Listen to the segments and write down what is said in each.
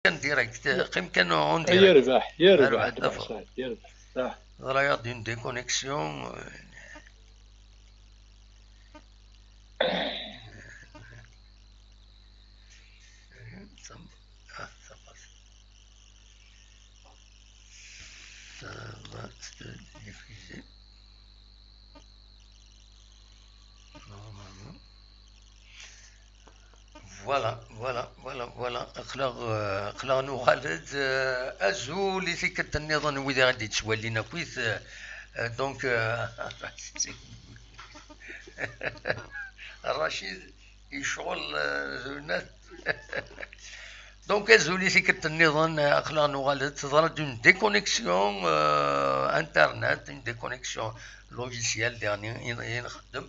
كان ديريكت قيم كان اون ديريكت. يربح يربح صحيح يربح. راه دون ديكونيكسيون. فوالا اخلاق نوخالد ازول في كت النظام وإذا غادي تولينا كويس دونك رشيد يشغل زونات. دونك ازولي في كت النظام اخلاق نوخالد تظهر اون ديكونيكسيون انترنت، اون ديكونيكسيون لوجيسيال ديالي نخدم.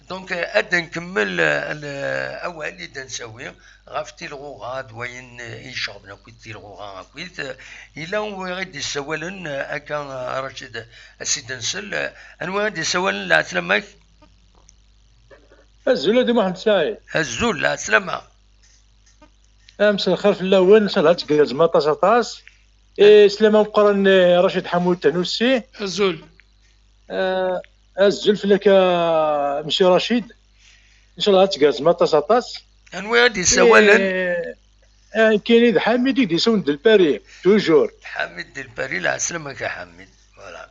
دونك اد نكمل اول اللي نسوي غاف تيلغوغا وين يشغبنا كويت تيلغوغا كويت الا هو غادي يسولن هكا رشيد السيد نسل انو غادي يسولن لا سلامك. الزول هادي محمد سعيد الزول لا سلامة. امس الخير في الاول سالات كاز ما طاس سلامة مقرن رشيد حمود تنوسي الزول الزول فلك مشي رشيد ان شاء الله تكاز ما طاس انو غادي يسولن كاين ذا حميد يدي سون ديال باري توجور حميد ديال باري لا سلامك يا حميد. فوالا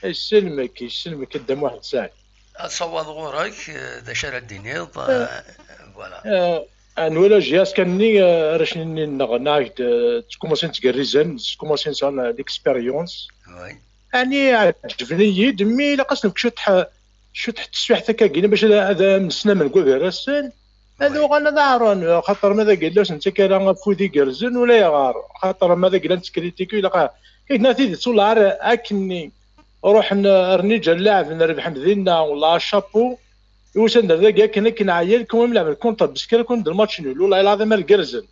يسلمك قدام واحد ساعه اصوض غورك ذا شرا الدينيض. فوالا انولا جياس كاني راشني نغناك تكوماسي تكريزن تكوماسي نسان ليكسبيريونس وي يعني عجبني يد مي لاقص شطح تسويح ثكا كاين باش هذا من سنه من كوكرسن هذا غانا دارون خاطر ماذا قال له انت كان فودي كرزن ولا يغار خاطر ماذا قال انت كريتيكو الا كاين نتيجه سولار اكني روح رنيج اللاعب نربح مدينه ولا شابو يوسن ذاك كان عيال كون نلعب الكونتر بسكر كون الماتش نول والله العظيم الكرزن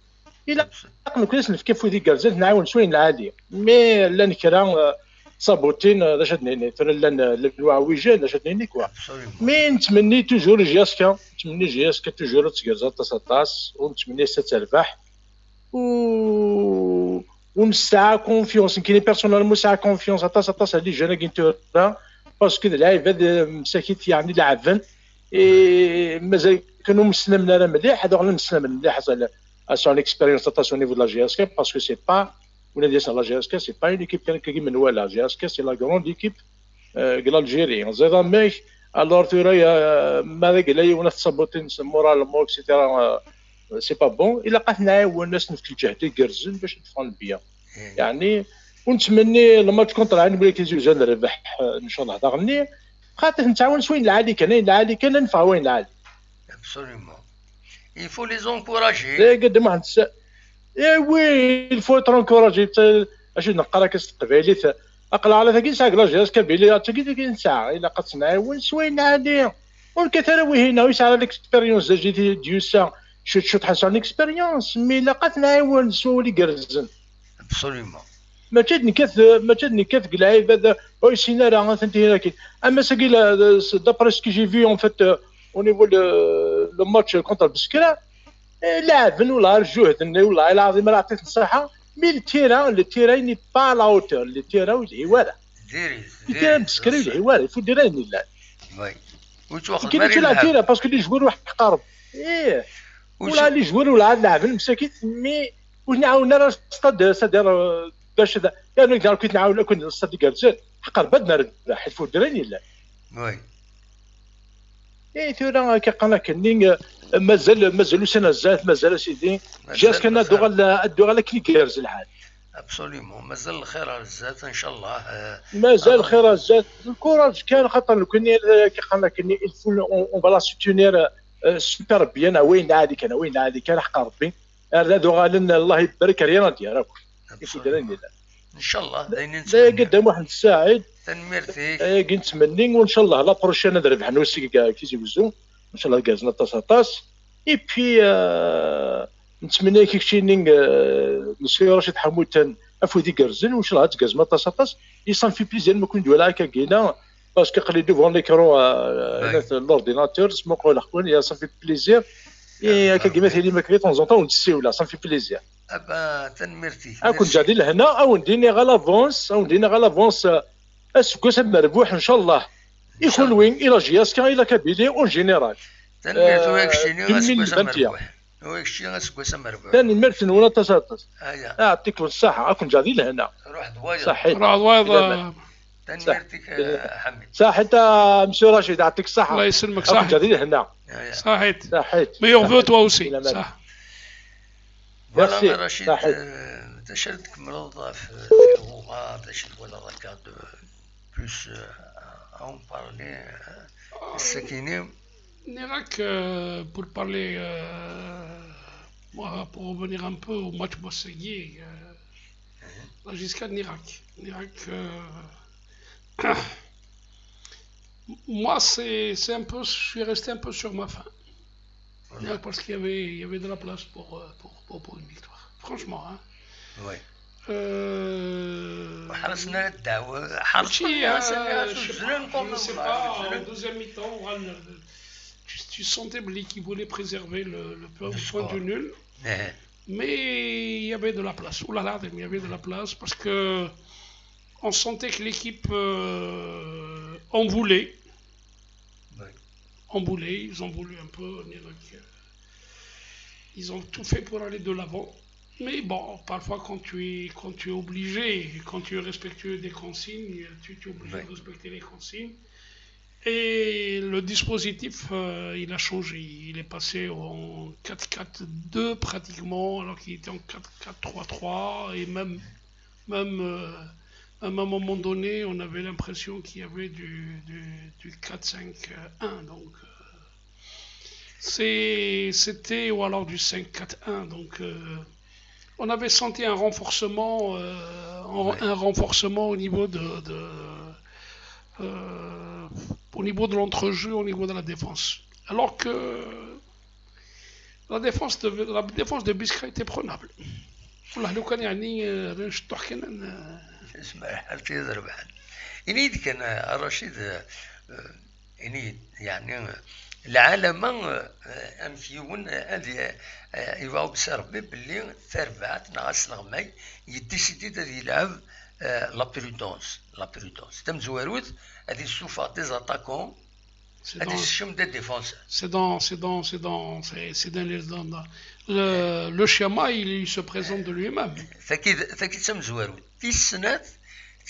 الا نقول كويس نفكر فودي كرزن نعاون شويه العادي مي لا نكرا صابوتين لا شدني لا الواويجان لا شدني كوا مي نتمني توجور جياسكا نتمني جياسكا توجور تكرزات تصاطاس ونتمني تربح و ونسعى كونفيونس كاين بيرسونيلمون ساعه كونفيونس اطاس هذه جانا كاين باسكو اللاعب هذا مساكيت يعني لعبن مازال كانوا مسلمنا راه مليح هذا غير مسلم مليح سون اكسبيريونس تاع نيفو دو لا جي اس كي باسكو سي با ولا ديال لا جي اس كي سي با اون ايكيب كان كيما نوالا جي اس كي سي لا غروند ايكيب كلا الجيري زيدا مي الور تورا ماذا قال لي ونا تصبوتين مورالمون اكسيتيرا سي با بون الا بقات نعاون الناس في الجهد يكرزن باش ندفعوا بيا يعني ونتمني الماتش كونتر عين بلي كيزوج نربح ان شاء الله داغني خاطر نتعاون شويه العالي كان ننفع وين العالي ابسوليومون يفو لي زونكوراجي قدام واحد وي الفو ترونكوراجي اش نقرا كاس القبيلي اقلع على ذاك الساعه لا جاز كبيلي تاكي ساعه الا قد نعاون شويه العالي والكثره وي هنا ويسعى الاكسبيريونس جيتي ديوسا شوت حسن اكسبيريونس مي لا نعاون سولي كرزن ابسوليومون ما تشدني كث قلايب هذا او سيناريو انتي هناك اما ساكي دابري سكي جي في اون فيت او نيفو لو ماتش كونتر بسكرا لاعبن ولا الجهد ولا العظيم راه عطيت الصحه مي التيران ني با لا اوتور التيران الهواره ديري بسكري الهواره يفو ديراني لا وي وتواخد كي تلعب تيرا باسكو لي جوار واحد قارب ولا لي جوار ولا لاعبن مساكين مي ونعاون راه صدر باش يعني كان كنت نعاون كنت نصدق كرزان حقر بدنا نربح الفو دراني لا وي ثورا كيقنا كني مازالوا سنه زات مازال سيدي جاس كنا دوغال كلي كيرز الحال ابسوليومون مازال الخير على الزات ان شاء الله مازال الخير على الزات الكوراج كان خاطر كني كيقنا كني الفو اون فلا سوتونير سوبر بيان وين عادي كان حق ربي هذا دوغال الله يبارك رينا ديالك الفو دراني لا ان شاء الله داينين قدام واحد الساعد تنميرتي كنت تمني وان شاء الله لا بروشين نربح نوسي كيزي بزو ان شاء الله كازنا طاس اي بي نتمنى كيكشينين مسيو رشيد حمود افودي كرزن وان شاء الله تكازنا طاس يصان في بليزير ما كون دولا هكا كاينه باسكو قلي دوفون ليكرو لورديناتور سمو قول اخوان يا صافي بليزير هكا كيما ثاني ما كري طون زون طون نسيو لا صافي بليزير ابا تنمرتي كنت جادي لهنا او نديني غا لافونس اسكو مربوح ان شاء الله يكون وين الى جياسكا الى كابيلي اون جينيرال تنمرتو يكشيني دمي اسكو البنتيا مربوح ويكشي اسكو مربوح ثاني مرتن ولا تساطس هيا يعطيك الصحة كنت جادي لهنا روح دوايا صحيت راه واضح. تنمرتك حميد صحيت مسيو رشيد يعطيك الصحة الله يسلمك. كنت صحيت جادي لهنا هيا صحيت. صحيت meilleur vœu toi aussi. إلى مال. صح. فوالا رشيد صحيت. تشرد تكمل في الغوغا تشرد ولا ركاد بلوس اون بارلي السكينة Nérac, pour parler, moi, pour revenir un peu au match Boisselier, jusqu'à Nérac. Nérac, moi, c'est un peu, je suis resté un peu sur ma faim. Nérac, parce qu'il y avait de la place pour une victoire. Franchement, hein. وي Euh, حرصنا الدعوة Chi, حرصنا je sais pas, en deuxième mi-temps, tu sentais qui voulait préserver le point score. du nul, mais il y avait de la place. Ouh là là, il y avait de la place parce que on sentait que l'équipe en voulait. Ils ont voulu un peu. Ils ont tout fait pour aller de l'avant. Mais bon, parfois quand tu es obligé, quand tu es respectueux des consignes, tu es obligé de respecter les consignes. Et le dispositif, il a changé. Il est passé en 4-4-2 pratiquement, alors qu'il était en 4-4-3-3. Et même à un moment donné, on avait l'impression qu'il y avait du 4-5-1. Donc, c'était, ou alors du 5-4-1. Donc, on avait senti un renforcement au niveau au niveau de l'entrejeu, au niveau de la défense. Alors que la défense de Biskra était prenable. والله لو كان يعني نشطح كان اسمع حالتي يضرب حال إنيد كان الرشيد إنيد يعني العالم أمفيون هذه يبغى بسربي باللي ثربات ناقص الغماي يديسيدي يلعب لا برودونس تم زواروت هذه السوفا دي زاتاكون هذه الشم دي ديفونسور c'est dans le schéma il se présente de lui-même. ثاكي تم زواروت في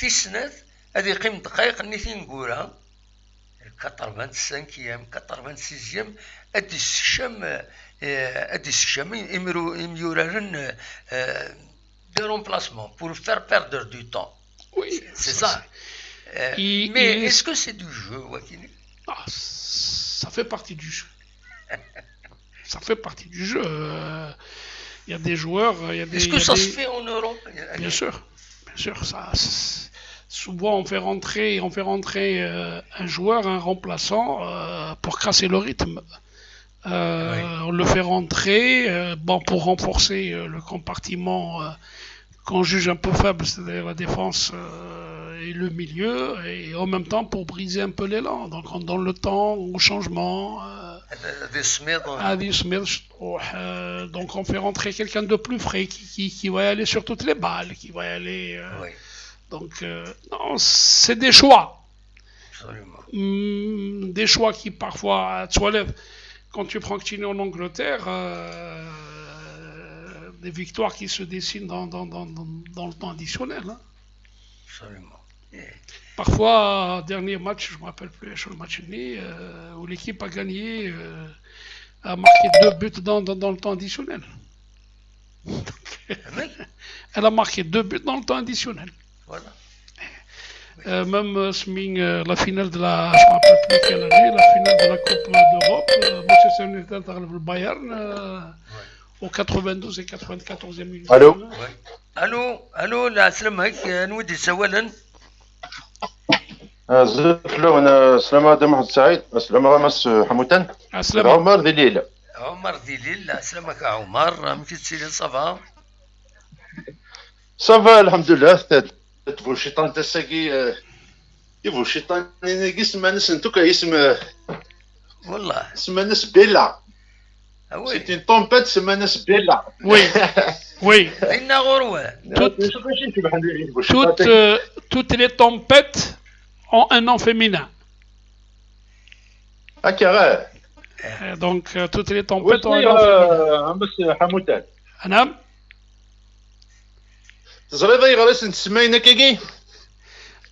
السنات هذه قيم دقائق نيتي نقولها 85 86 ادي الشام يميورارن دي رومبلاسمون pour faire perdre du temps. Oui, c'est ça. Mais est-ce que c'est du jeu, Wakini? Ça fait partie du jeu. Ça fait partie du jeu. Il y a des joueurs. Est-ce que ça se fait en Europe? Bien sûr. Ça, souvent, on fait rentrer un joueur, un remplaçant, pour casser le rythme. On le fait rentrer pour renforcer le compartiment qu'on juge un peu faible, c'est-à-dire la défense et le milieu, et en même temps pour briser un peu l'élan. Donc on donne le temps au changement. Donc on fait rentrer quelqu'un de plus frais qui va aller sur toutes les balles, qui va aller. Donc non, c'est des choix. Absolument. Des choix qui parfois te soulèvent. Quand tu prends Chine en Angleterre, des victoires qui se dessinent dans le temps additionnel. Hein. Absolument. Parfois, dernier match, je ne me rappelle plus, sur le match né, où l'équipe a gagné, a marqué 2 buts dans le temps additionnel. Elle a marqué 2 buts dans le temps additionnel. Voilà. Même la finale de la, je me rappelle plus quelle année, la finale de la Coupe d'Europe, Manchester United a le Bayern au 92 et 94e minute. Allô, لا سلامك نودي سوالا. زفلو انا سلامة دم محمد سعيد سلامة غمس حموتان عمر ذي ليلة لا سلامك عمر مكي تسيري صافا الحمد لله تبو الشيطان تساقي يبو الشيطان اسم ناس نتوكا اسم والله اسم ناس بيلا C'est une tempête, c'est Manas Bella. Oui, oui. Toutes les tempêtes ont un nom féminin. Ah, carré. Donc, toutes les tempêtes ont un nom féminin. Anam?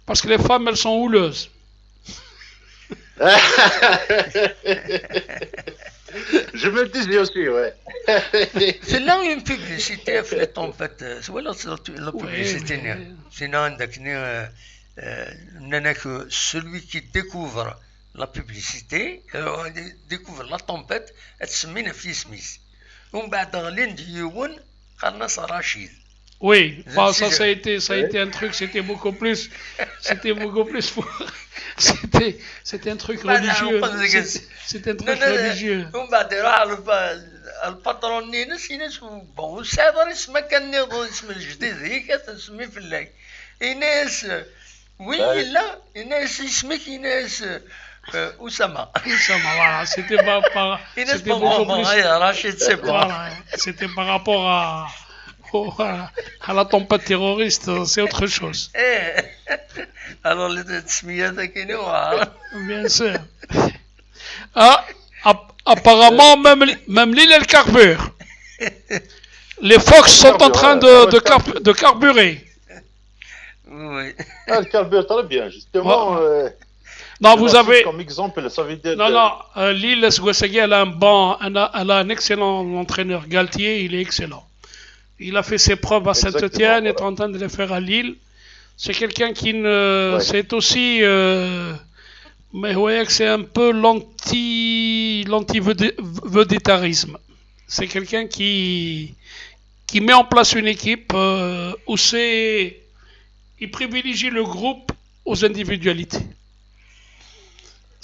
Parce que les femmes, elles sont houleuses. Je me le disais aussi, ouais. C'est là une publicité, les tempêtes. C'est la publicité. Sinon, que celui qui découvre la publicité, découvre la tempête, elle se met في Smith. ومن بعد غلين ديون خلص رشيد. Oui, bah, ça a été un truc, c'était beaucoup plus c'était un truc religieux. C'était un truc religieux. ومن بعد راح الباترون ناس بون سافر اسمه كان اسم الجديد هيك تسمي في الليل. إناس وي لا إناس اسمك إناس Oussama, voilà, c'était c'était par rapport à la tempête terroriste, c'est autre chose. Alors les tsmiyat kino. Bien sûr. Ah, apparemment même l'île elle carbure. Les phoques sont en train de carburer. Oui. Elle carbure très bien, justement. Non, vous avez. Comme exemple, ça veut dire. Non, l'île Sgouessegui, elle a un excellent entraîneur. Galtier, il est excellent. Il a fait ses preuves à Saint-Étienne, il est en train de les faire à Lille. C'est quelqu'un qui ne. Ouais. C'est aussi. Mais vous voyez que c'est un peu l'anti-vedétarisme. C'est quelqu'un qui met en place une équipe où il privilégie le groupe aux individualités.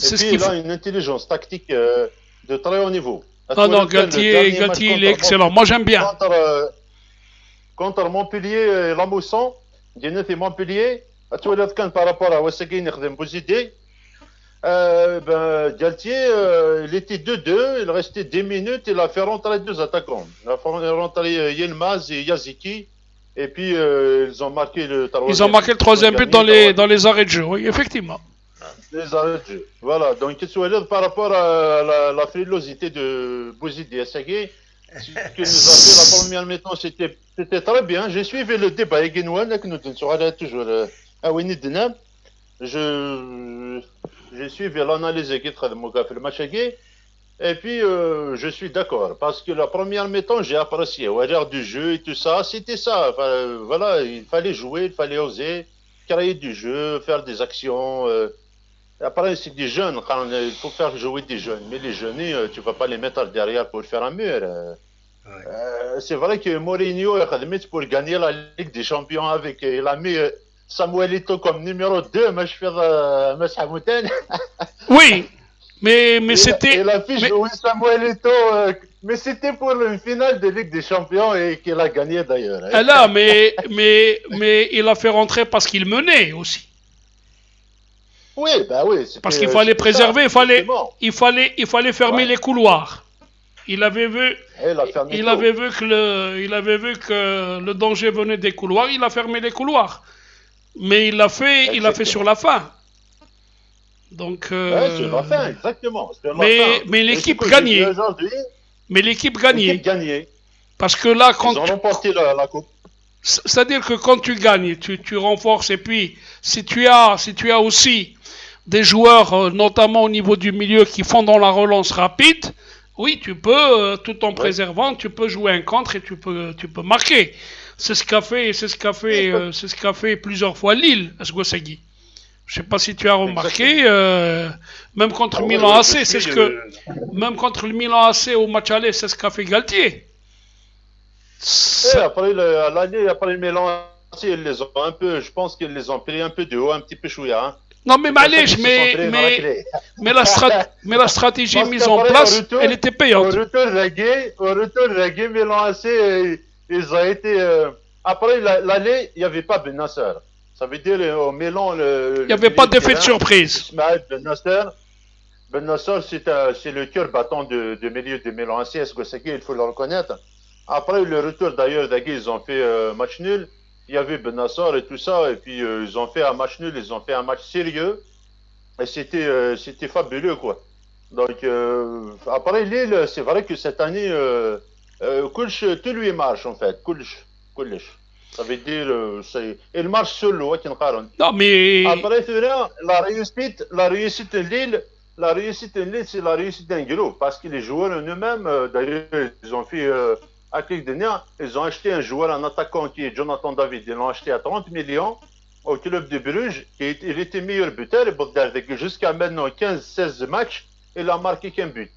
Et puis, il a une intelligence tactique de très haut niveau. Non, Galtier, il est excellent. Moi, j'aime bien. Contre Montpellier et Lamousson, Montpellier, par rapport à Ouessegui Bouzidé, Galtier, il était 2-2, il restait 10 minutes, il a fait rentrer 2 attaquants. Il a fait rentrer Yilmaz et Yaziki, et puis ils ont marqué le troisième but dans les arrêts de jeu, oui, effectivement. Les arrêts de jeu. Voilà, donc par rapport à la frilosité de Bouzidé et Segui, ce que nous a fait la première mi-temps, c'était très bien. J'ai suivi le débat avec Guinouan, que nous sommes toujours à Winidina. J'ai suivi l'analyse qui est de Moga fait le match. Et puis, je suis d'accord. Parce que la première mi-temps, j'ai apprécié. Au regard du jeu et tout ça, c'était ça. Enfin, voilà, il fallait jouer, il fallait oser, créer du jeu, faire des actions. Après, c'est des jeunes. Il faut faire jouer des jeunes. Mais les jeunes, tu ne vas pas les mettre derrière pour faire un mur. C'est vrai que Mourinho a pour gagner la Ligue des Champions avec. Il a mis Samuel Eto'o comme numéro 2, Oui, mais c'était. Il a fait jouer Samuel Eto'o, mais c'était pour une finale de Ligue des Champions et qu'il a gagné d'ailleurs. Là, mais il a fait rentrer parce qu'il menait aussi. Oui, bah oui. Parce qu'il fallait préserver, il fallait fermer les couloirs. Il avait vu que le danger venait des couloirs, il a fermé les couloirs. Mais il l'a fait sur la fin. Donc. Sur la fin, exactement. Mais l'équipe gagnait. Mais l'équipe gagnait. Parce que là, quand. Ils ont remporté la coupe. C'est-à-dire que quand tu gagnes, tu renforces. Et puis, si tu as aussi des joueurs, notamment au niveau du milieu, qui font dans la relance rapide, oui, tu peux, tout en préservant, tu peux jouer un contre et tu peux marquer. C'est ce qu'a fait plusieurs fois Lille, Sgouessegui. Je sais pas si tu as remarqué, même contre Milan AC, même contre le Milan AC au match aller, c'est ce qu'a fait Galtier. Après l'année, après le Milan AC, ils les ont un peu, je pense qu'ils les ont pris un peu de haut, un petit peu chouïa. Hein. Non mais Malèche, mais la stratégie mise en place, elle était payante. Au retour de la game, Milan AC, ils ont été. Après l'année, il n'y avait pas Ben Nasser. Ça veut dire au Milan, il n'y avait pas d'effet de surprise. Ismaël Ben Nasser. Ben Nassar, c'est le cœur battant de milieu de Milan AC, il faut le reconnaître. Après le retour d'ailleurs d'Agui, ils ont fait match nul. Il y avait Ben Nassar et tout ça, et puis ils ont fait un match nul, ils ont fait un match sérieux. Et c'était fabuleux, quoi. Donc, après Lille, c'est vrai que cette année, tout lui marche, en fait. Kulch. Ça veut dire, il marche seul, Non, mais. Après, la réussite de Lille, c'est la réussite d'un groupe. Parce que les joueurs en eux-mêmes, d'ailleurs, ils ont fait, à quelques derniers, ils ont acheté un joueur, un attaquant qui est Jonathan David. Ils l'ont acheté à 30 millions au club de Bruges. Il était meilleur buteur. Jusqu'à maintenant, 15-16 matchs, il a marqué qu'un but.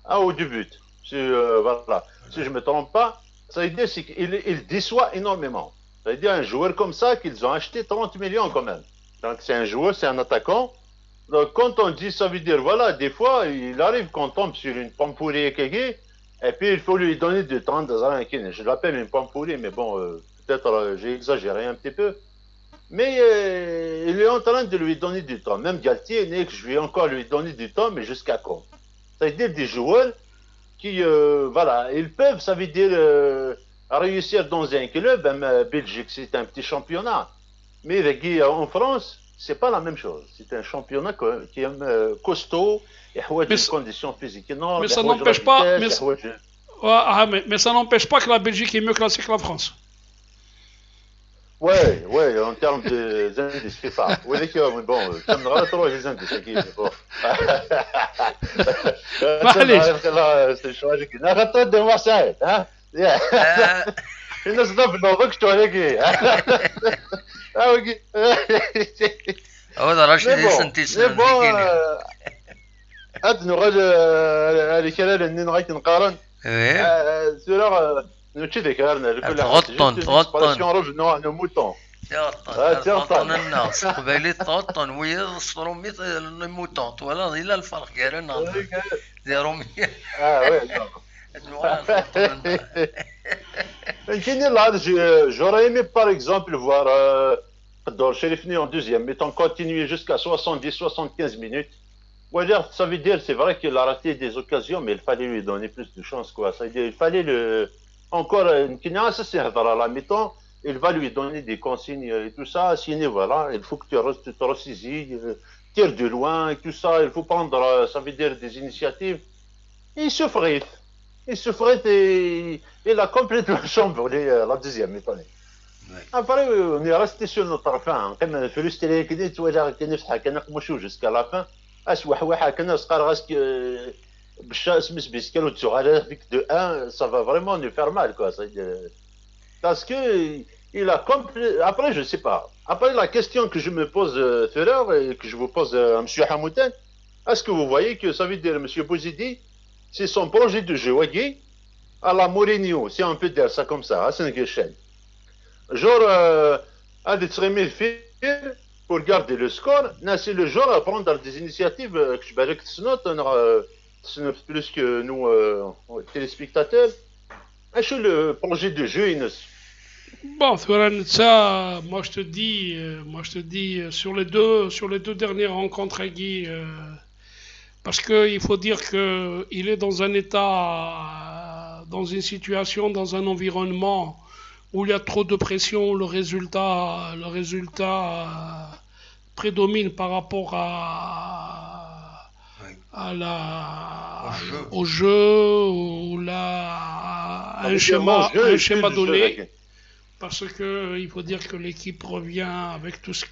Un ou deux buts. Voilà. Si je ne me trompe pas, ça veut dire qu'il déçoit énormément. Ça veut dire un joueur comme ça qu'ils ont acheté 30 millions quand même. Donc c'est un joueur, c'est un attaquant. Donc quand on dit ça veut dire, voilà, des fois, il arrive qu'on tombe sur une pomme pourrie et puis il faut lui donner du temps dans un kin. Je l'appelle une pomme pourrie, mais bon, peut-être j'ai exagéré un petit peu. Mais il est en train de lui donner du temps. Même Galtier, je vais encore lui donner du temps, mais jusqu'à quand? Ça veut dire des joueurs qui, voilà, ils peuvent, ça veut dire, réussir dans un club. Même Belgique, c'est un petit championnat. Mais en France, c'est pas la même chose. C'est un championnat qui est costaud, il y a des conditions physiques énormes. Mais ça n'empêche pas. Mais ça n'empêche pas que la Belgique est mieux classée que la France. Ouais, en termes d'indices FIFA. Oui, d'accord, mais bon, ça me rend trop les indices. Bon. C'est chouette. N'arrête de voir ça, hein? الناس ضرب الموضوع كنتوا عليك هذا راشد سنتيس هاد نغاد الكلام اللي نغيت نقارن سورة نمشي ذكرنا تغطن روج نوع موتون تغطن الناس قبيلي تغطن ويصفروا مثل الموتون ولا إلا الفرق قالنا ديروا J'aurais aimé par exemple voir Chérifni en deuxième, mais continuer jusqu'à 70-75 minutes. Ça veut dire, c'est vrai qu'il a raté des occasions, mais il fallait lui donner plus de chance, quoi. Ça veut dire, il fallait encore une c'est à la mi-temps, il va lui donner des consignes et tout ça. Sinon, voilà, il faut que tu te ressaisis, tire de loin et tout ça. Il faut prendre, ça veut dire, des initiatives. Il se frite. Et il a complètement chamboulé la deuxième mi-temps. Après, on est resté sur notre fin. On a fait le style qui dit, tu vois, jusqu'à la fin. Ça va vraiment nous faire mal, quoi. Parce que il a après, je sais pas. Après, la question que je me pose tout à l'heure et que je vous pose à M. Hamouten, est-ce que vous voyez que ça veut dire M. Bouzidi, c'est son projet de jeu, à la Mourinho, si on peut dire ça comme ça, à Saint-Guéchen. Genre, à des trémés pour garder le score, c'est le genre à prendre des initiatives que je vais plus que nous, téléspectateurs. C'est le projet de jeu, Bon, ça, moi je te dis, sur les deux dernières rencontres à Guy, parce qu'il faut dire qu'il est dans un état, dans une situation, dans un environnement où il y a trop de pression, le résultat prédomine par rapport au jeu, ou à un schéma donné. Parce qu'il faut dire que l'équipe revient avec tout ce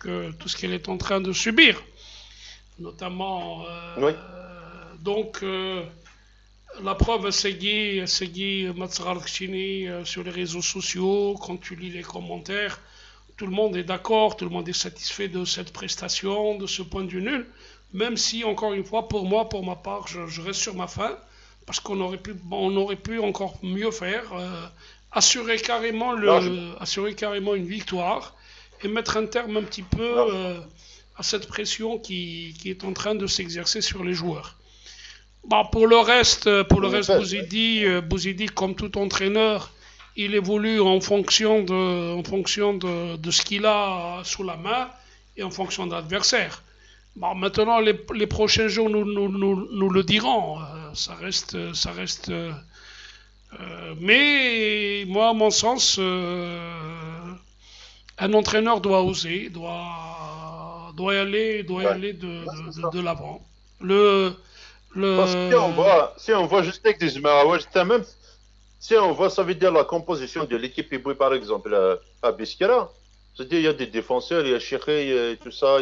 qu'elle est en train de subir. Notamment, donc, la preuve, c'est Guy Matsaralkchini sur les réseaux sociaux, quand tu lis les commentaires, tout le monde est d'accord, tout le monde est satisfait de cette prestation, de ce point de vue nul, même si, encore une fois, pour ma part, je reste sur ma faim, parce qu'on aurait pu encore mieux faire, assurer carrément une victoire et mettre un terme un petit peu à cette pression qui est en train de s'exercer sur les joueurs. Bah, pour le reste, Bouzidi, comme tout entraîneur, il évolue en fonction de ce qu'il a sous la main et en fonction de l'adversaire. Bon, maintenant, les prochains jours nous le diront. Ça reste. Mais moi, à mon sens, un entraîneur doit oser, doit y aller Ouais. Ouais, c'est ça. de l'avant. Le, Parce que si on voit juste avec des humains, ouais, même si on voit, ça veut dire la composition de l'équipe Iboué, par exemple, à Biskera. C'est-à-dire, il y a des défenseurs, il y a Chiré, et tout ça,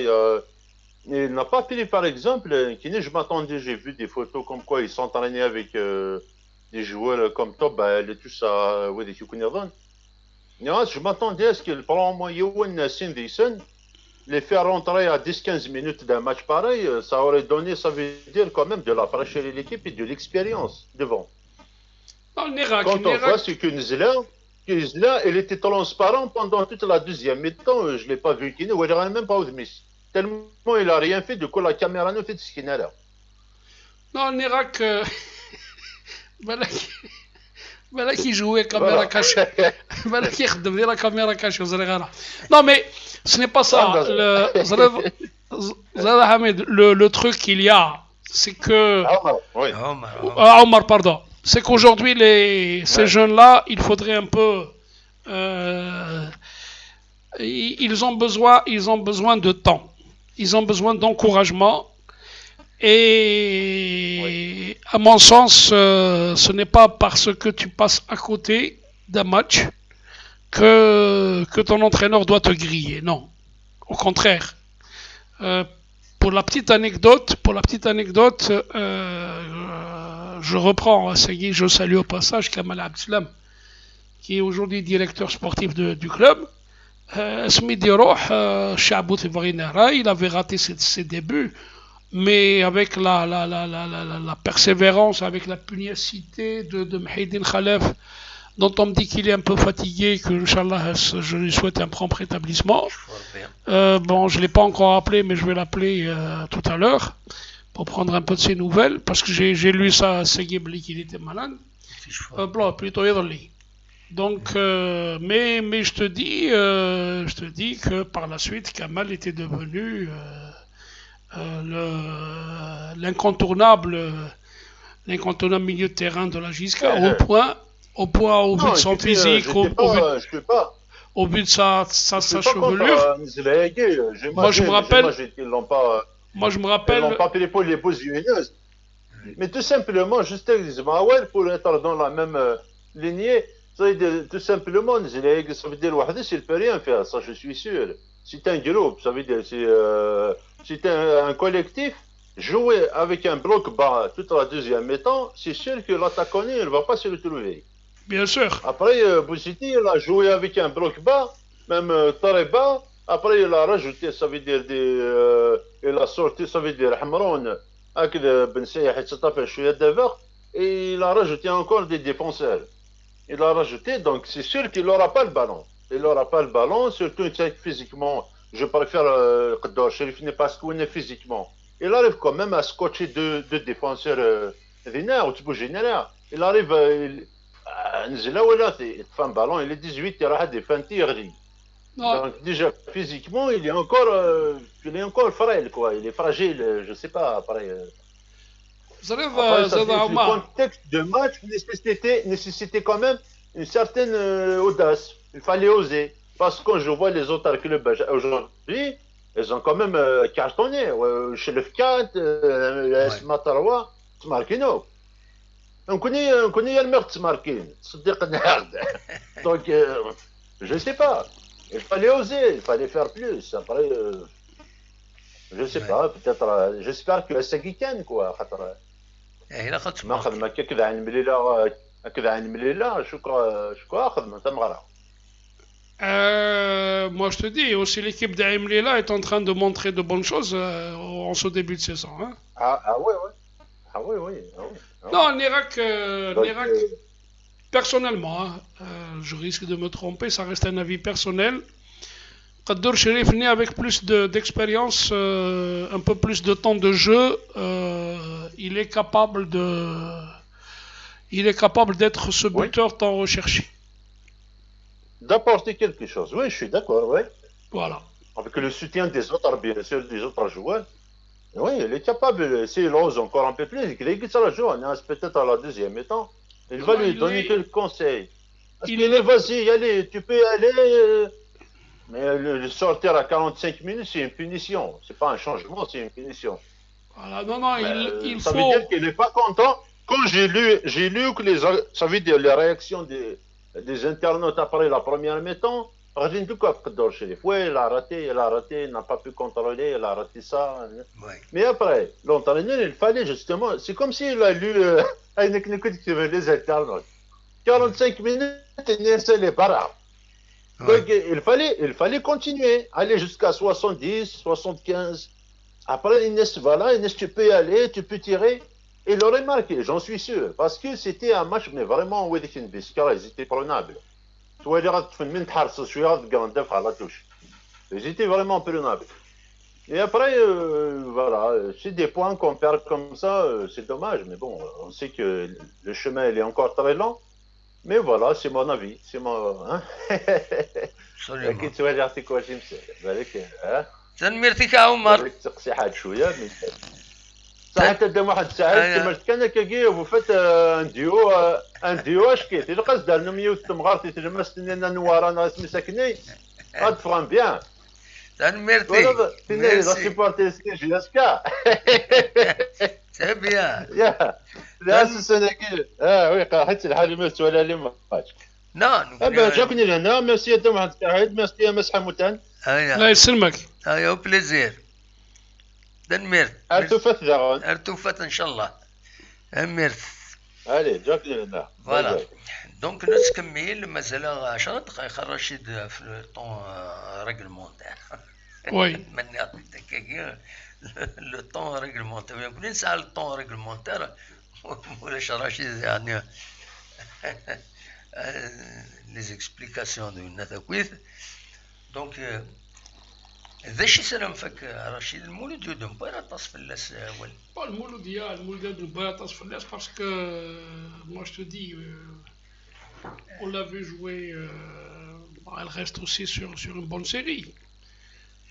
il n'a pas appelé, par exemple, Kiné, je m'attendais, j'ai vu des photos comme quoi ils s'entraînaient avec des joueurs comme Tobal et tout ça, ouais, des Yukunirdan. Je m'attendais à ce qu'il prend moi Yowen Nassim Wilson, les faire rentrer à 10-15 minutes d'un match pareil, ça aurait donné, ça veut dire quand même de la fraîcheur de l'équipe et de l'expérience devant. non, Nérac, Quand on voit ce que Nizla, il était transparent pendant toute la deuxième mi-temps, je ne l'ai pas vu Kiné, ou il n'aurait même pas eu de miss. Tellement il n'a rien fait, du coup la caméra ne fait de ce qu'il n'a là. non, Nérac, voilà qui jouait caméra Voilà. cachée. Voilà qui redevient la caméra cachée. Non, mais ce n'est pas ça. Zalal Hamid, le truc qu'il y a, c'est que. Ah, oui. Omar, pardon. C'est qu'aujourd'hui, ces jeunes-là, il faudrait un peu. Ils ont besoin de temps. Ils ont besoin d'encouragement. Et à mon sens, ce n'est pas parce que tu passes à côté d'un match que ton entraîneur doit te griller. Non, au contraire. Pour la petite anecdote, je reprends, je salue au passage Kamal Abdeslam, qui est aujourd'hui directeur sportif du club. Il avait raté ses débuts. Mais avec la persévérance, avec la pugnacité de Mhidine Khalef, dont on me dit qu'il est un peu fatigué, que Inch'Allah, je lui souhaite un prompt rétablissement. Bon, je ne l'ai pas encore appelé, mais je vais l'appeler tout à l'heure pour prendre un peu de ses nouvelles, parce que j'ai lu ça à Seguibli qu'il était malade. Plutôt Idli. Donc, mais je te dis que par la suite, Kamal était devenu l'incontournable milieu de terrain de la Gisca, au vu de son physique, au vu de sa chevelure. Moi je me rappelle, ils l'ont pas appelé pour les poses lumineuses. Mais tout simplement, juste avec Ismaël, pour être dans la même lignée, ça veut dire, tout simplement, ça veut dire, il ne peut rien faire, ça je suis sûr. C'est un groupe, ça veut dire, c'est un collectif. Jouer avec un bloc bas toute la deuxième mi-temps, c'est sûr que l'attaquant ne va pas se retrouver. Bien sûr. Après, Boussiti, il a joué avec un bloc bas, même très bas. Après, il a rajouté, ça veut dire, il a sorti, ça veut dire, Hamron, avec Ben Saïh, et il a rajouté encore des défenseurs. Il a rajouté, donc c'est sûr qu'il n'aura pas le ballon. Il n'aura pas le ballon, surtout physiquement. Je préfère Qaddour Sherif n'est pas scouné physiquement. Il arrive quand même à scotcher deux défenseurs vénères, ou type général. Il arrive à Nzela ou là, il fait un ballon, il est 18, il aura des feintes. Donc déjà physiquement, il est encore frêle, quoi. Il est fragile, je sais pas, après. Le contexte de match nécessitait quand même une certaine audace. Il fallait oser. Parce que quand je vois les autres clubs aujourd'hui, ils ont quand même cartonné. Chez le FCAT, l'AS Matarwa, Tmarkino. On connaît le meurtre de Tmarkin. Donc, je ne sais pas. Il fallait oser, il fallait faire plus. Après, je ne sais pas, peut-être. J'espère que c'est week-end, quoi. ناخذ ما كذا عن مليله كذا عن مليله شكرا اخذ ما تمغرا. Moi je te dis aussi l'équipe d'Aim Lila est en train de montrer de bonnes choses en ce début de saison. Hein. Oui. Non, Nérac, personnellement, je risque de me tromper, ça reste un avis personnel. Qaddour Sherif né avec plus d'expérience, un peu plus de temps de jeu, il est capable d'être ce buteur tant recherché. D'apporter quelque chose, oui, je suis d'accord, oui. Voilà. Avec le soutien des autres, bien sûr, des autres joueurs. Oui, il est capable. S'il ose encore un peu plus, il sera jaune, hein, peut-être à la deuxième mi-temps. Il va Non, lui donner quelques conseils. Parce qu'il est, vas-y, allez, tu peux y aller. Mais le sortir à 45 minutes, c'est une punition. C'est pas un changement, c'est une punition. voilà, non, il Ça veut faut. dire qu'il n'est pas content. Quand j'ai lu que ça veut dire les réactions des internautes après la première mi-temps. غادي ندوك قدر شريف وي il a raté, il n'a pas pu contrôler, il a raté ça. Ouais. Mais après, l'entraîneur, il fallait justement, c'est comme s'il a lu avec les internautes. 45 minutes, il n'est pas rare. Donc il fallait continuer, aller jusqu'à 70, 75. Après, Inès, voilà, Inès, tu peux y aller, tu peux tirer. Il aurait marqué, j'en suis sûr, parce que c'était un match, mais vraiment, où ils étaient prenables. Ils étaient vraiment prenables. Et après, voilà, c'est des points qu'on perd comme ça, c'est dommage, mais bon, on sait que le chemin, il est encore très long. Mais voilà, c'est mon avis, c'est mon... Hein. أكيد سؤال يعطيك واش يمسح بالك ها تنميرتك عمر تقصي حاجه شويه من صح تدم واحد الساعه كما كان كاكي وفات ان ديو اش كيت القصد انهم يوتم غارتي تلمس لنا نوار انا اسمي ساكني اتفهم بيان تنميرتي تني لا سيبورتي سكي جي اس كا سي بيان يا لا سنه كي وي حتى الحال ما سؤال لي ما نعم جاكني لهنا ميرسي ادم واحد الساعه ميرسي يا مسح متان الله يسلمك. ايوا بليزير تنميرت ارتفت داغون ارتفت ان شاء الله ميرت علي جاكني لهنا فوالا دونك نكمل مازال 10 دقائق الرشيد في الطون ريغلمونتير وي من عطيتك لو طون ريغلمونتير يمكن نسال الطون ريغلمونتير ولاش رشيد يعني les explications de Natakwith. Donc, ذا شي سلام فك رشيد المولود يودم بيرا تصف اللاس اول. المولود يودم بيرا تصف اللاس parce que moi je te dis on l'a vu jouer elle reste aussi sur une bonne série.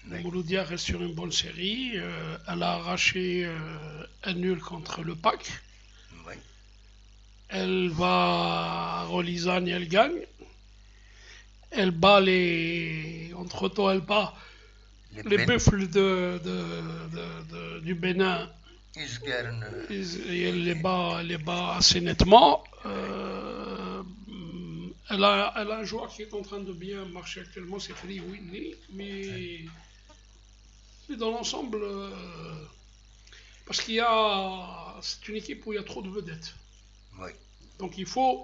Mouloudia reste sur une bonne série, elle a arraché un nul contre le PAC. Elle va à Rolizagne, elle gagne. Elle bat entre-temps, elle bat les buffles du Bénin. Elle les bat assez nettement. Elle a un joueur qui est en train de bien marcher actuellement, c'est Feli Winnie. Mais dans l'ensemble, parce c'est une équipe où il y a trop de vedettes. Oui. Donc il faut,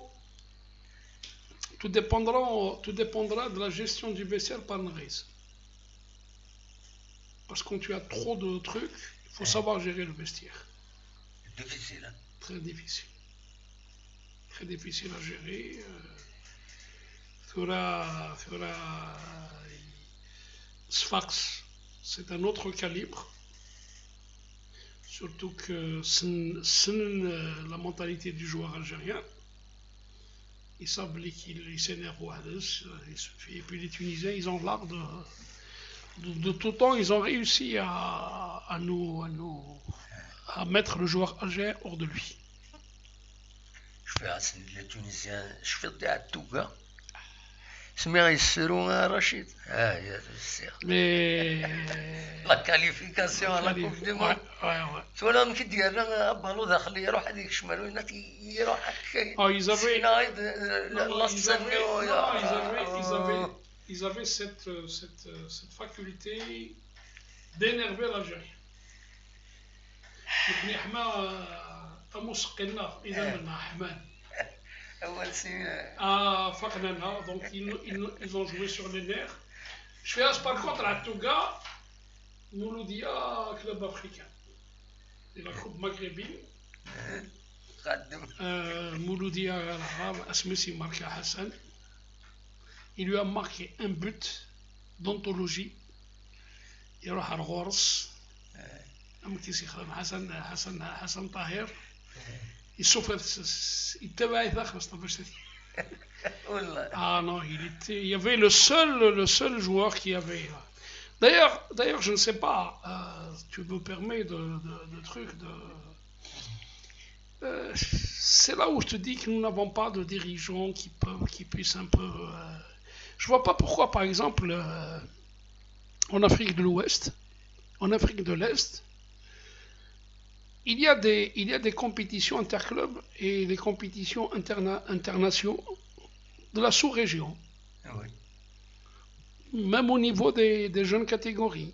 tout dépendra de la gestion du vestiaire par Nrez. Parce que quand tu as trop de trucs, il faut savoir gérer le vestiaire. Difficile. Hein? Très difficile. Très difficile à gérer. Sfax, c'est un autre calibre. Surtout que la mentalité du joueur algérien, ils savent qu'ils s'énervent. Et puis les Tunisiens, ils ont l'art de tout temps, ils ont réussi à mettre le joueur algérien hors de lui. Je fais les Tunisiens, je fais à Touga. Rachid. Mais la qualification à la Coupe du Monde. Tu vois l'homme qui dit ballon داخل يروح هذيك الشمال وهناك يروح ils avaient cette faculté d'énerver l'Algérie. Donc ils ont joué sur les nerfs. Je fais par contre à Touga, Mouloudia, club africain. C'est la coupe maghrébine. Mouloudia, Asmessi marqué Hassan. Il lui a marqué un but d'anthologie. Il a à Ghors. Hassan Tahir. Il souffre, il ah non, il y avait le seul joueur qui avait D'ailleurs, je ne sais pas, tu me permets de trucs c'est là où je te dis que nous n'avons pas de dirigeants qui puissent un peu. Je vois pas pourquoi, par exemple, en Afrique de l'Ouest, en Afrique de l'Est, il y a des compétitions interclubs et des compétitions internationales de la sous-région. Oui. Même au niveau des jeunes catégories.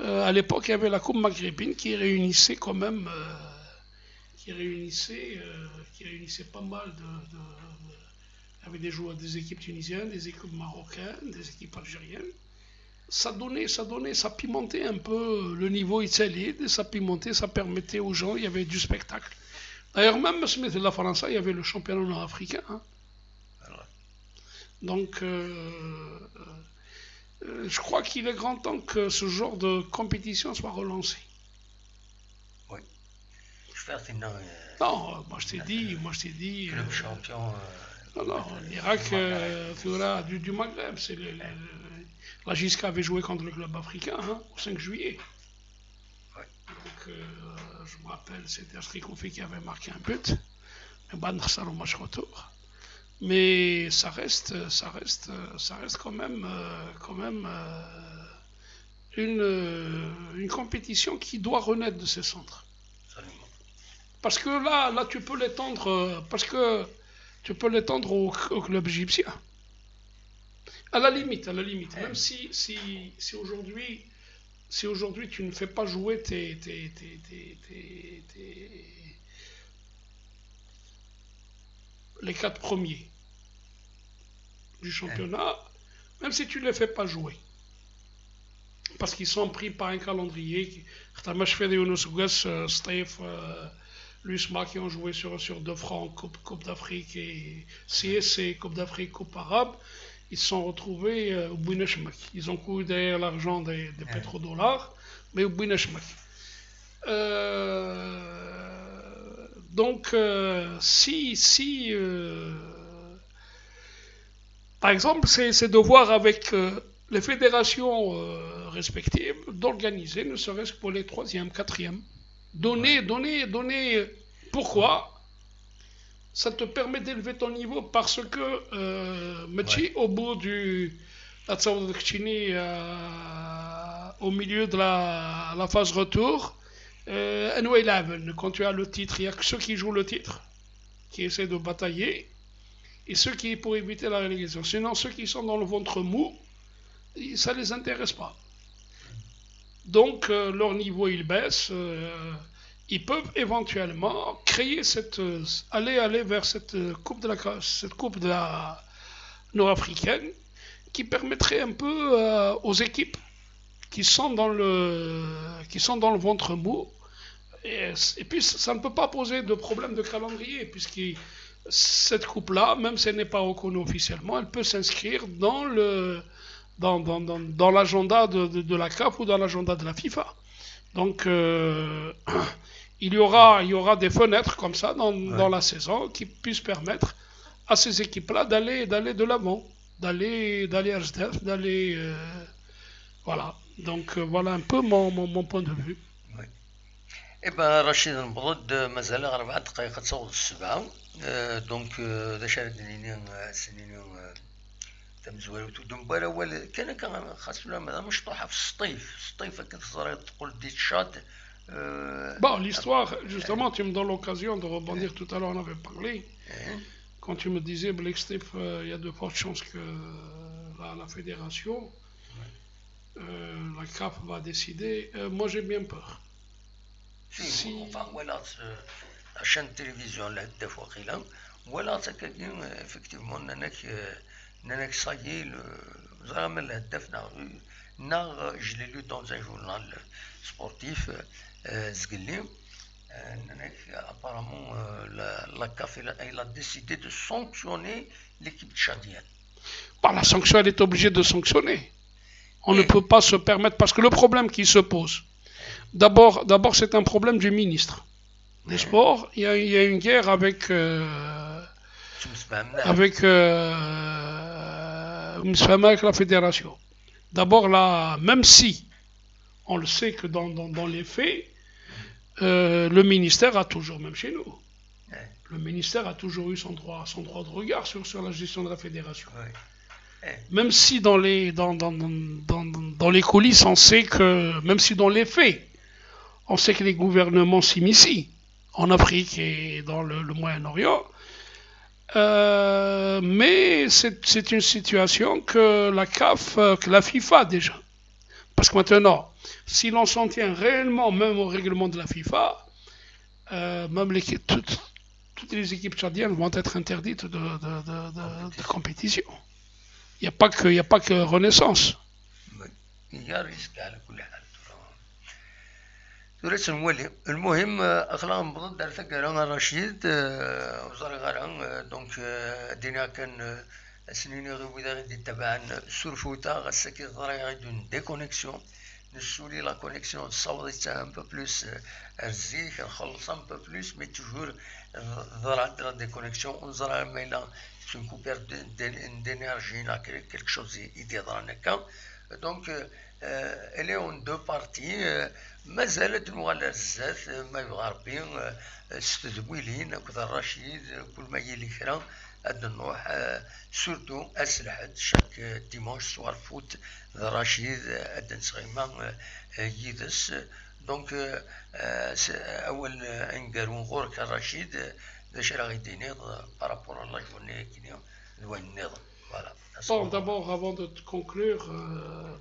À l'époque, il y avait la Coupe maghrébine qui réunissait quand même, qui réunissait pas mal il y avait des joueurs des équipes tunisiennes, des équipes marocaines, des équipes algériennes. Ça pimentait un peu le niveau italique, ça pimentait, ça permettait aux gens, il y avait du spectacle. D'ailleurs, même Smith de la France, il y avait le championnat nord-africain. Hein. Donc, je crois qu'il est grand temps que ce genre de compétition soit relancé. Oui. J'espère que non. Non, moi je t'ai dit. Club champion. Non, l'Irak, du Maghreb, c'est la JISCA avait joué contre le club africain au 5 juillet. Oui. Donc, je me rappelle, c'était Astrikoufi qui avait marqué un but. Mais Ban au match retour. Mais ça reste quand même une compétition qui doit renaître de ses centres. Absolument. Parce que là tu peux l'étendre au club égyptien. À la limite, même si aujourd'hui tu ne fais pas jouer les 4 premiers du championnat, même si tu ne les fais pas jouer, parce qu'ils sont pris par un calendrier. L'USMA qui ont joué sur 2 francs, Coupe d'Afrique et CSC, Coupe d'Afrique, Coupe arabe, ils se sont retrouvés au Bouinachmak. Ils ont couru derrière l'argent des pétrodollars, mais au Bouinachmak. Donc, par exemple, c'est de voir avec les fédérations respectives d'organiser, ne serait-ce que pour les 3e, 4e. Donner. Pourquoi ? Ça te permet d'élever ton niveau parce que, au bout au milieu de la phase retour, quand tu as le titre, il n'y a que ceux qui jouent le titre, qui essaient de batailler, et ceux qui, pour éviter la relégation. Sinon, ceux qui sont dans le ventre mou, ça ne les intéresse pas. Donc, leur niveau, il baisse. Ils peuvent éventuellement créer aller vers cette coupe de la nord-africaine qui permettrait un peu aux équipes qui sont dans le ventre mou. Et puis, ça ne peut pas poser de problème de calendrier, puisque cette coupe-là, même si elle n'est pas reconnue officiellement, elle peut s'inscrire dans l'agenda de la CAF ou dans l'agenda de la FIFA. Donc, il y aura des fenêtres comme ça dans la saison qui puissent permettre à ces équipes-là d'aller de l'avant, d'aller à RSDF, voilà. Donc, voilà un peu mon point de vue. إبا رشيد نبرد مازال 4 دقائق تصوت 7 دونك ذا شارد سنين تمزوالو تدنبالا ولا كان خاصنا ماذا مشطوحه في الصيف كتزري تقول دي تشاد. Bon, l'histoire, justement, tu me donnes l'occasion de rebondir. Tout à l'heure, on avait parlé. Quand tu me disais, Black Steve, il y a de fortes chances que la fédération, la CAF va décider. Moi, j'ai bien peur. Enfin, voilà, la chaîne de télévision, là, des fois, voilà, c'est quelqu'un, effectivement, nanak ça y est, je l'ai lu dans un journal sportif, apparemment, la CAF a décidé de sanctionner l'équipe tchadienne. Bah, la sanction, elle est obligée de sanctionner. On ne peut pas se permettre, parce que le problème qui se pose, d'abord c'est un problème du ministre des Sports. Il y a une guerre avec la fédération. d'abord là, même si on le sait que dans les faits, le ministère a toujours, même chez nous, le ministère a toujours eu son droit de regard sur la gestion de la fédération. Même si dans les coulisses, on sait que, même si dans les faits, on sait que les gouvernements s'immiscent en Afrique et dans le Moyen-Orient, mais c'est une situation que la CAF, que la FIFA déjà. Parce que maintenant, si l'on s'en tient réellement même au règlement de la FIFA, même toutes les équipes tchadiennes vont être interdites de compétition. Il n'y a pas que Renaissance. Il y a risque على كل حال. ثلاث المهم اخلاق مضاد على فكره رشيد وزارة غران دونك الدنيا كان سنين غير غادي تبعا سورفوتا غسكي ضرا دون ديكونيكسيون نسولي لا كونيكسيون صوتها ان بو بلوس رزيك نخلص ان بو بلوس مي توجور ضرا لا ديكونيكسيون ونزرا ميلا une coupure d'énergie, quelque chose d'hydraulique. Donc, elle est en deux parties. ما زالت المغالطة الزاف ما يغربي ستدويلين كذا الرشيد كل ما يلي كرا هاد نروح سورتو أسلحة شاك ديمانش سوار فوت الرشيد هاد نسغيما يدس دونك أول انقارون غورك الرشيد par rapport à la journée qui est Bon, d'abord, avant de conclure,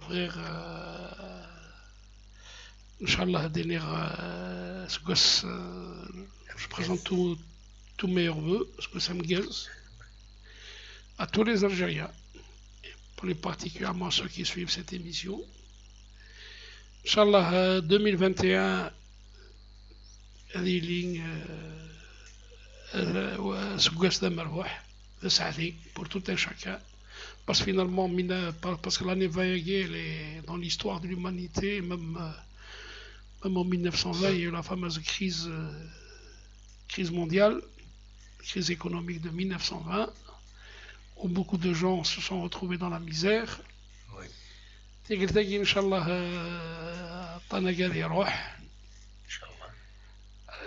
frère, Inch'Allah, je présente tous mes vœux, ce que ça me gaze, à tous les Algériens, plus particulièrement ceux qui suivent cette émission. Inch'Allah, 2021, هذه ligne سقاس ذا مربوح ذا ساعتين pour tout un chacun parce que finalement parce que l'année Vaillé dans l'histoire de l'humanité même en 1920 il y a eu la fameuse crise mondiale, crise économique de 1920 où beaucoup de gens se sont retrouvés dans la misère. تلقى إن شاء الله طنا قال يروح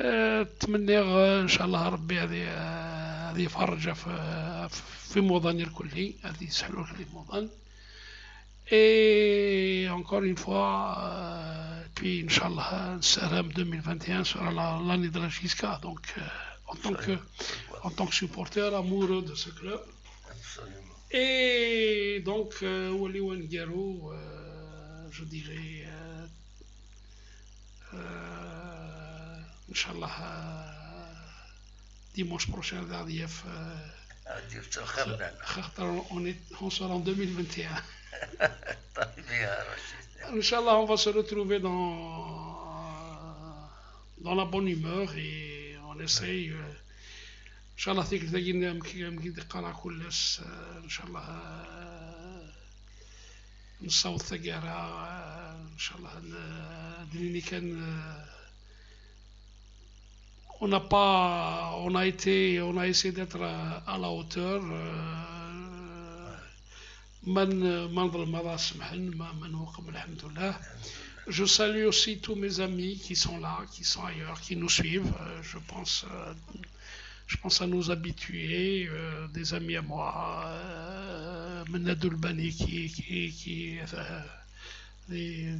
نتمنى ان شاء الله ربي هذه يفرجها في موضن الكلي هذه يسحلوا في موضن et encore une fois puis inchallah Salam 2021 sera l'année de la JISCA donc en tant que supporter amoureux de ce club. Absolument. Et donc Wali Wangarou je dirais Inch'Allah, dimanche prochain, on sera en 2021. Inch'Allah, on va se retrouver dans la bonne humeur et on essaye. Inch'Allah, Inch'Allah, نصوت ثقارة إن شاء الله دليني كان on a essayé d'être à la hauteur. Je salue aussi tous mes amis qui sont là, qui sont ailleurs, qui nous suivent. Je pense à nos habitués, des amis à moi, Menadou Bani qui est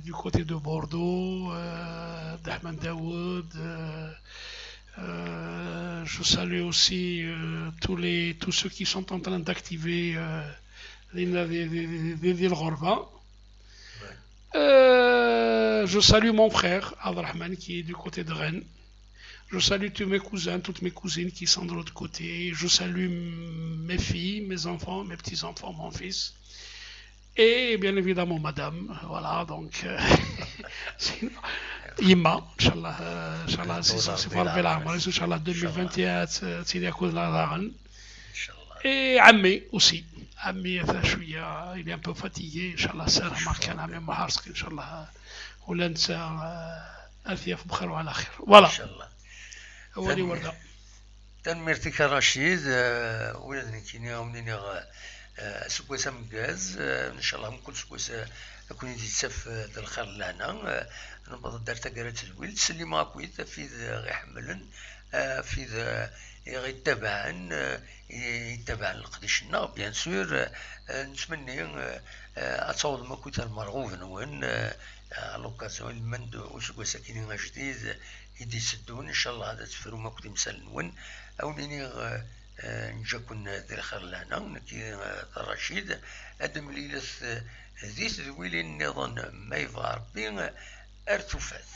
du côté de Bordeaux, Dahman Daoud. Je salue aussi tous ceux qui sont en train d'activer les villes Ghorba. Je salue mon frère Abdrahman qui est du côté de Rennes. Je salue tous mes cousins, toutes mes cousines qui sont de l'autre côté. Je salue mes filles, mes enfants, mes petits-enfants, mon fils. Et bien évidemment madame. Voilà, donc... Yima, Inch'Allah, c'est pour le l'Amr, Inch'Allah 2021, c'est la et Ammi aussi. Ammi, il est un peu fatigué, Inch'Allah, c'est remarqué, Ammi Maharsk, Inch'Allah, ou l'Ansa, Alfiaf Bkhar wa al-Akhir. Voilà. تنميرتك رشيد ولدني كينيا ومنين سكوسة مكاز ان شاء الله كل سكوسة يكون يدي تسف الخير لنا نبض دار تقرا تزويل تسلي ماكويت في غي حملن في يتبعن القديشنا بيان سور نتمنى اتصاوض ماكويت المرغوب نون على لوكازيون المند وسكوسة كاينين جديد يدي يسدون ان شاء الله هذا تفرو ماكويت مثال نون او نيني نجاكن ذي خير لنا نكي الرشيد ادم ليلث ذي ذويل النظام ما يفعل بين ارتفاث